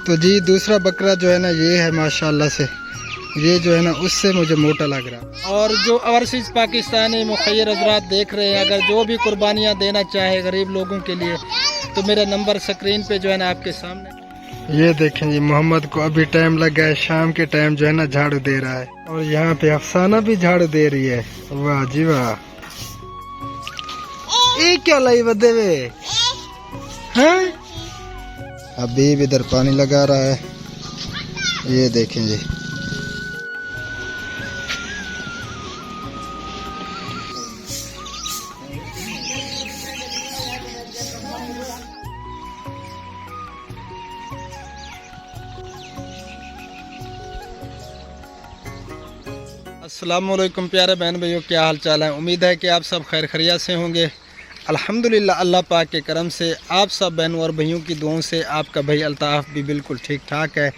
तो जी दूसरा बकरा जो है ना ये है माशाल्लाह से, ये जो है ना उससे मुझे मोटा लग रहा। और जो ओवरसीज़ पाकिस्तानी मुखैर हज़रात देख रहे हैं, अगर जो भी कुर्बानियाँ देना चाहे गरीब लोगों के लिए, तो मेरा नंबर स्क्रीन पे जो है ना आपके सामने। ये देखें जी, मोहम्मद को अभी टाइम लग गया है, शाम के टाइम जो है ना झाड़ू दे रहा है। और यहाँ पे अफसाना भी झाड़ू दे रही है। वाह जी वाह। ये क्या लाई बदे में हैं? हबीब इधर पानी लगा रहा है, ये देखें जी। अस्सलाम वालेकुम प्यारे बहन भाइयों, क्या हाल चाल है। उम्मीद है कि आप सब खैर खैरियत से होंगे। अल्हम्दुलिल्लाह अल्लाह पाक के करम से आप सब बहनों और भाइयों की दुआओं से आपका भाई अल्ताफ़ भी बिल्कुल ठीक ठाक है।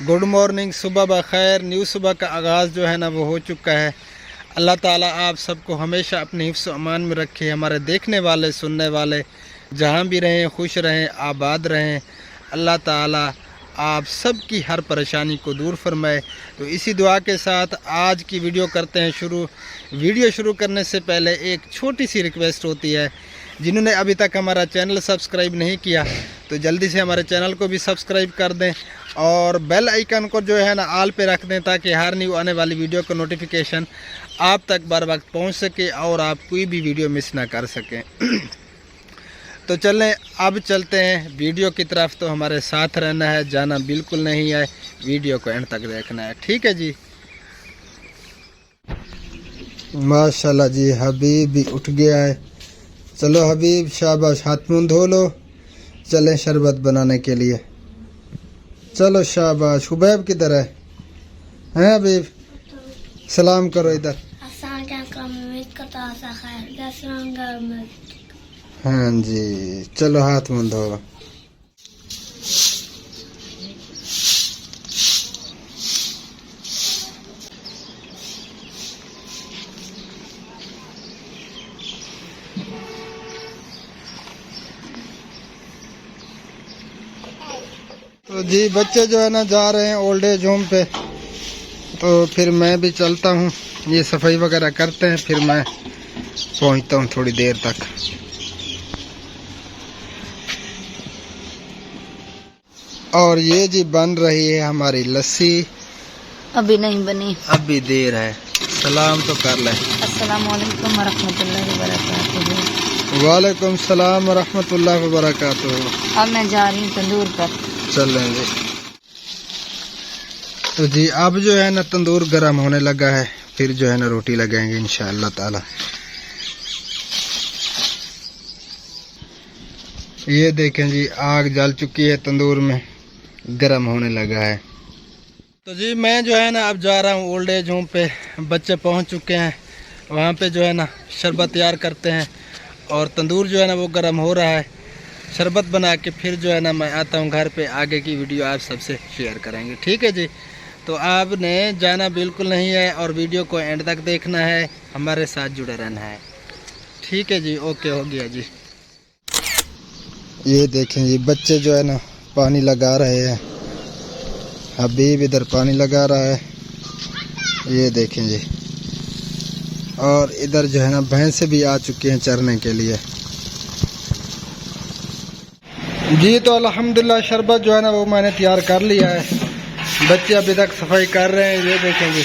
गुड मॉर्निंग, सुबह बखैर। न्यू सुबह का आगाज़ जो है ना वो हो चुका है। अल्लाह ताला आप सबको हमेशा अपने हिफ्ज़ अमान में रखे। हमारे देखने वाले सुनने वाले जहाँ भी रहें खुश रहें, आबाद रहें। अल्लाह ताला आप सब की हर परेशानी को दूर फरमाए। तो इसी दुआ के साथ आज की वीडियो करते हैं शुरू। वीडियो शुरू करने से पहले एक छोटी सी रिक्वेस्ट होती है, जिन्होंने अभी तक हमारा चैनल सब्सक्राइब नहीं किया तो जल्दी से हमारे चैनल को भी सब्सक्राइब कर दें और बेल आइकन को जो है ना ऑल पे रख दें, ताकि हर न्यू आने वाली वीडियो का नोटिफिकेशन आप तक बर वक्त पहुँच सके और आप कोई भी वीडियो मिस ना कर सकें। तो चलें अब चलते हैं वीडियो की तरफ। तो हमारे साथ रहना है, जाना बिल्कुल नहीं है, वीडियो को एंड तक देखना है, ठीक है जी। माशाल्लाह जी, हबीब भी उठ गया है। चलो हबीब, शाबाश, हाथ मुंह धो लो, चलें शरबत बनाने के लिए। चलो शाबाश। हुबैब किधर है? हैं हबीब? सलाम करो इधर। हाँ जी, चलो हाथ मुंह धो। तो जी बच्चे जो है ना जा रहे हैं ओल्ड एज होम पे, तो फिर मैं भी चलता हूँ। ये सफाई वगैरह करते हैं, फिर मैं पहुँचता हूँ थोड़ी देर तक। और ये जी बन रही है हमारी लस्सी। अभी नहीं बनी, अभी देर है। सलाम तो कर ले। अस्सलाम वालेकुम वरहमतुल्लाहि वबरकातुहू। वालेकुम सलाम वरहमतुल्लाहि वबरकातुहू। अब मैं जा रही हूँ तंदूर पर। चल रहे जी। तो जी अब जो है ना तंदूर गर्म होने लगा है, फिर जो है ना रोटी लगाएंगे इंशाअल्लाह ताला। ये देखें जी, आग जल चुकी है तंदूर में, गर्म होने लगा है। तो जी मैं जो है ना अब जा रहा हूँ ओल्ड एज होम पे। बच्चे पहुँच चुके हैं, वहाँ पे जो है ना शरबत तैयार करते हैं और तंदूर जो है ना वो गर्म हो रहा है। शरबत बना के फिर जो है ना मैं आता हूँ घर पे। आगे की वीडियो आप सबसे शेयर करेंगे, ठीक है जी। तो आपने जाना बिल्कुल नहीं है और वीडियो को एंड तक देखना है, हमारे साथ जुड़े रहना है, ठीक है जी। ओके, हो गया जी। ये देखें जी, बच्चे जो है ना पानी लगा रहे हैं। हबीब इधर पानी लगा रहा है, ये देखें जी। और इधर जो है ना भैंसे भी आ चुके हैं चरने के लिए जी। तो अल्हम्दुलिल्लाह शरबत जो है ना वो मैंने तैयार कर लिया है। बच्चे अभी तक सफाई कर रहे हैं, ये देखें जी।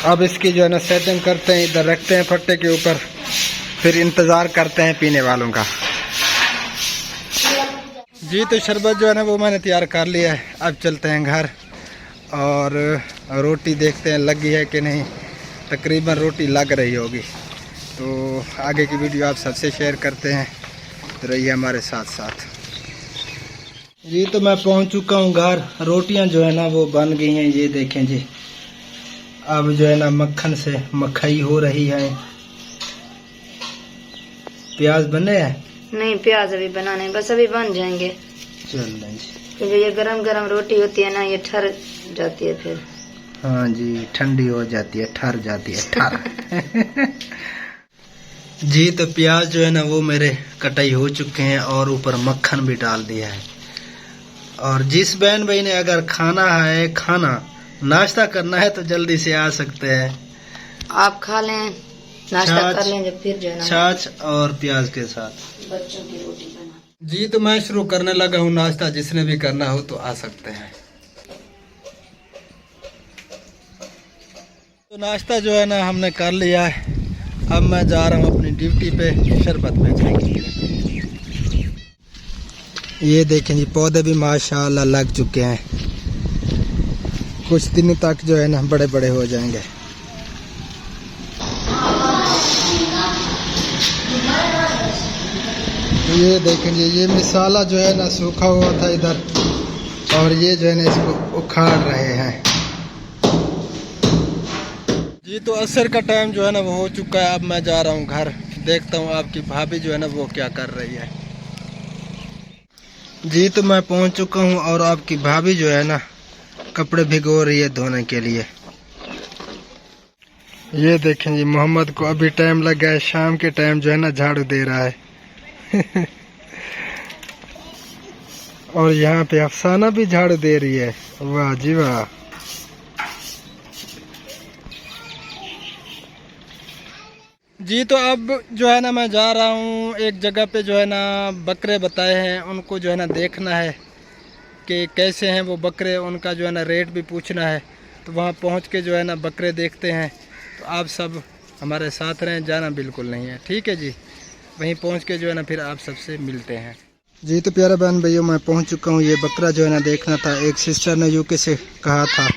अब इसकी जो है ना सेटिंग करते हैं, इधर रखते हैं फट्टे के ऊपर, फिर इंतज़ार करते हैं पीने वालों का जी। तो शरबत जो है ना वो मैंने तैयार कर लिया है। अब चलते हैं घर और रोटी देखते हैं लगी है कि नहीं। तकरीबन रोटी लग रही होगी, तो आगे की वीडियो आप सबसे शेयर करते हैं, तो रहिए हमारे साथ साथ जी। तो मैं पहुंच चुका हूं घर। रोटियां जो है ना वो बन गई हैं, ये देखें जी। अब जो है ना मक्खन से मखई हो रही है। प्याज बने हैं? नहीं, प्याज अभी बनाने, बस अभी बन जाएंगे। चल जी, क्योंकि ये गरम गरम रोटी होती है ना, ये ठर जाती है फिर। हाँ जी, ठंडी हो जाती है, ठर जाती है, ठर जी। तो प्याज जो है ना वो मेरे कटाई हो चुके हैं और ऊपर मक्खन भी डाल दिया है। और जिस बहन भाई ने अगर खाना नाश्ता करना है तो जल्दी से आ सकते हैं। आप खा लें, नाश्ता कर लें, जब फिर जो है ना छाछ और प्याज के साथ बच्चों की रोटी बना। जी तो मैं शुरू करने लगा हूँ नाश्ता, जिसने भी करना हो तो आ सकते हैं। तो नाश्ता जो है ना हमने कर लिया है। अब मैं जा रहा हूँ अपनी ड्यूटी पे शरबत बेचने के लिए। ये देखें जी पौधे भी माशाल्लाह लग चुके हैं, कुछ दिन तक जो है ना बड़े बड़े हो जाएंगे। ये देखें जी ये मिसाला जो है ना सूखा हुआ था इधर, और ये जो है ना इसको उखाड़ रहे हैं। जी तो असर का टाइम जो है ना वो हो चुका है। अब मैं जा रहा हूँ घर, देखता हूँ आपकी भाभी जो है ना वो क्या कर रही है। जी तो मैं पहुँच चुका हूँ और आपकी भाभी जो है ना कपड़े भिगो रही है धोने के लिए। ये देखें जी मोहम्मद को अभी टाइम लगा है, शाम के टाइम जो है ना झाड़ू दे रहा है। और यहाँ पे अफसाना भी झाड़ू दे रही है, वाह जी वाह। जी तो अब जो है ना मैं जा रहा हूँ एक जगह पे, जो है ना बकरे बताए हैं, उनको जो है ना देखना है कि कैसे हैं वो बकरे, उनका जो है ना रेट भी पूछना है। तो वहाँ पहुँच के जो है ना बकरे देखते हैं। तो आप सब हमारे साथ रहें, जाना बिल्कुल नहीं है, ठीक है जी। वहीं पहुँच के जो है ना फिर आप सबसे मिलते हैं। जी तो प्यारे बहन भैया मैं पहुँच चुका हूँ। ये बकरा जो है ना देखना था। एक सिस्टर ने यूके से कहा था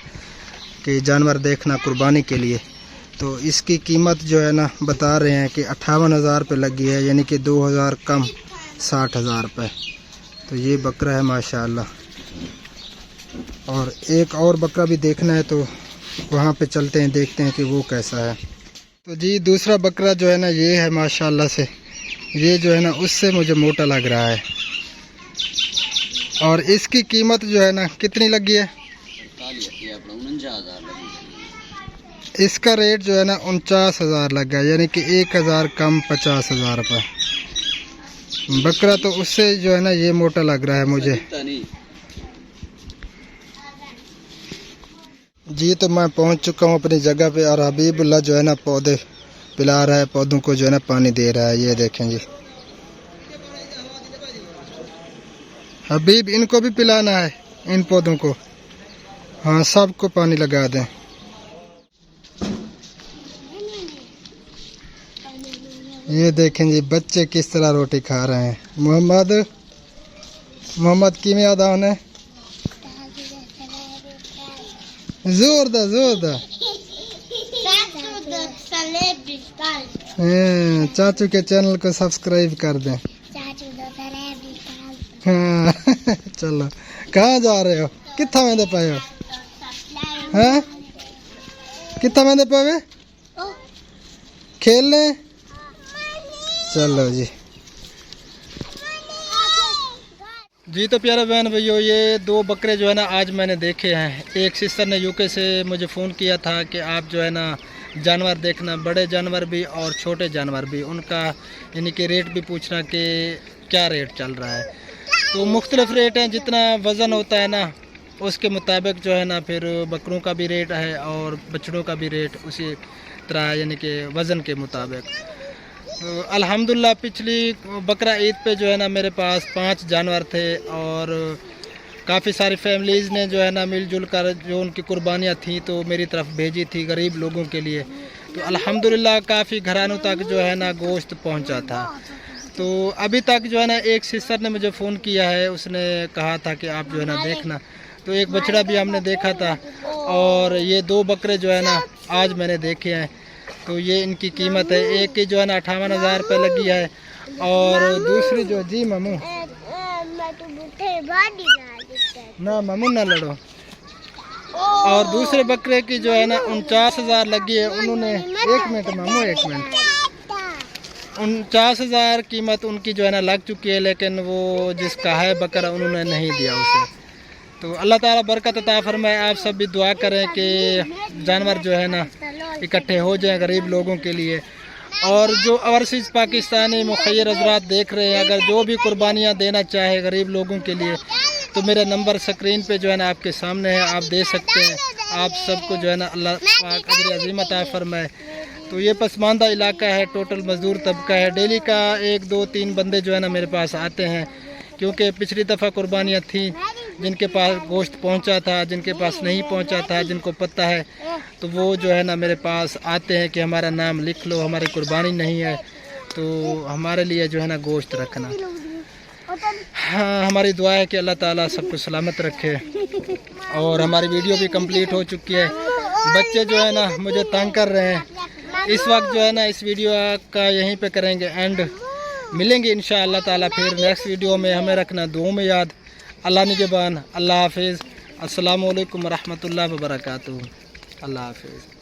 कि जानवर देखना कुर्बानी के लिए, तो इसकी कीमत जो है ना बता रहे हैं कि 58,000 रुपये लगी है, यानी कि 2,000 कम 60,000 रुपये। तो ये बकरा है माशाल्लाह। और एक और बकरा भी देखना है, तो वहाँ पे चलते हैं, देखते हैं कि वो कैसा है। तो जी दूसरा बकरा जो है ना ये है माशाल्लाह से, ये जो है ना उससे मुझे मोटा लग रहा है। और इसकी कीमत जो है ना कितनी लगी है? इसका रेट जो है ना 49,000 लग गया, यानी कि 1,000 कम 50,000 रुपये। बकरा तो उससे जो है ना ये मोटा लग रहा है मुझे। जी तो मैं पहुंच चुका हूं अपनी जगह पे, और हबीबुल्लाह जो है ना पौधे पिला रहा है, पौधों को जो है ना पानी दे रहा है। ये देखें जी हबीब, इनको भी पिलाना है, इन पौधों को। हाँ सबको पानी लगा दें। ये देखें जी बच्चे किस तरह रोटी खा रहे हैं। मोहम्मद की में याद आने जोरदार चाचू के चैनल को सब्सक्राइब कर दें। हाँ चलो कहाँ जा रहे हो? कितना में दे पाए हो? हैं कितना में दे पाए? खेलने चलो जी। जी तो प्यारे बहन भैया ये 2 बकरे जो है ना आज मैंने देखे हैं। एक सिस्टर ने यूके से मुझे फ़ोन किया था कि आप जो है ना जानवर देखना, बड़े जानवर भी और छोटे जानवर भी, उनका यानी कि रेट भी पूछना कि क्या रेट चल रहा है। तो मुख्तलिफ़ रेट हैं, जितना वज़न होता है ना उसके मुताबिक जो है ना फिर बकरों का भी रेट है और बछड़ों का भी रेट उसी तरह, यानी कि वज़न के मुताबिक। तो अल्हम्दुलिल्लाह पिछली बकरा ईद पे जो है ना मेरे पास 5 जानवर थे, और काफ़ी सारी फैमिलीज़ ने जो है ना मिलजुल कर जो उनकी कुर्बानियाँ थी तो मेरी तरफ भेजी थी गरीब लोगों के लिए। तो अल्हम्दुलिल्लाह काफ़ी घरानों तक जो है ना गोश्त पहुंचा था। तो अभी तक जो है ना एक सिस्टर ने मुझे फ़ोन किया है, उसने कहा था कि आप जो है ना देखना। तो एक बछड़ा भी हमने देखा था, और ये 2 बकरे जो है ना आज मैंने देखे हैं। तो ये इनकी कीमत है, एक की जो है ना 58,000 रुपये लगी है, और दूसरी जो जी मामू ना मामू ना लड़ो, और दूसरे बकरे की जो है ना 49,000 लगी है। उन्होंने 1 मिनट मामू 1 मिनट 49,000 कीमत उनकी जो है ना लग चुकी है, लेकिन वो जिसका है बकरा उन्होंने नहीं दिया उसे। तो अल्लाह ताला बरकत अता फरमाए। आप सब भी दुआ करें कि जानवर जो है ना इकट्ठे हो जाएं गरीब लोगों के लिए। और जो ओवरसीज़ पाकिस्तानी मुखय्यर हज़रात देख रहे हैं, अगर जो भी कुर्बानियाँ देना चाहे गरीब लोगों के लिए तो मेरा नंबर स्क्रीन पे जो है ना आपके सामने है, आप दे सकते हैं। आप सबको जो है ना अल्लाह पाक अजर अज़ीम अता फरमाए। तो ये पसमानदा इलाका है, टोटल मज़दूर तबका है। डेली का 1 2 3 बंदे जो है ना मेरे पास आते हैं, क्योंकि पिछली दफ़ा कुर्बानियाँ थी, जिनके पास गोश्त पहुंचा था, जिनके पास नहीं पहुंचा था, जिनको पता है, तो वो जो है ना मेरे पास आते हैं कि हमारा नाम लिख लो, हमारी कुर्बानी नहीं है, तो हमारे लिए जो है ना गोश्त रखना। हाँ, हमारी दुआ है कि अल्लाह ताला सबको सलामत रखे। और हमारी वीडियो भी कंप्लीट हो चुकी है। बच्चे जो है ना मुझे तंग कर रहे हैं। इस वक्त जो है ना इस वीडियो का यहीं पे करेंगे एंड। मिलेंगे इंशाअल्लाह ताला फिर नेक्स्ट वीडियो में। हमें रखना दुआ में याद। अल्लाह निगहबान। अल्लाह हाफिज़। अस्सलामु अलैकुम रहमतुल्लाहि व बरकातुहू। अल्लाह हाफिज़।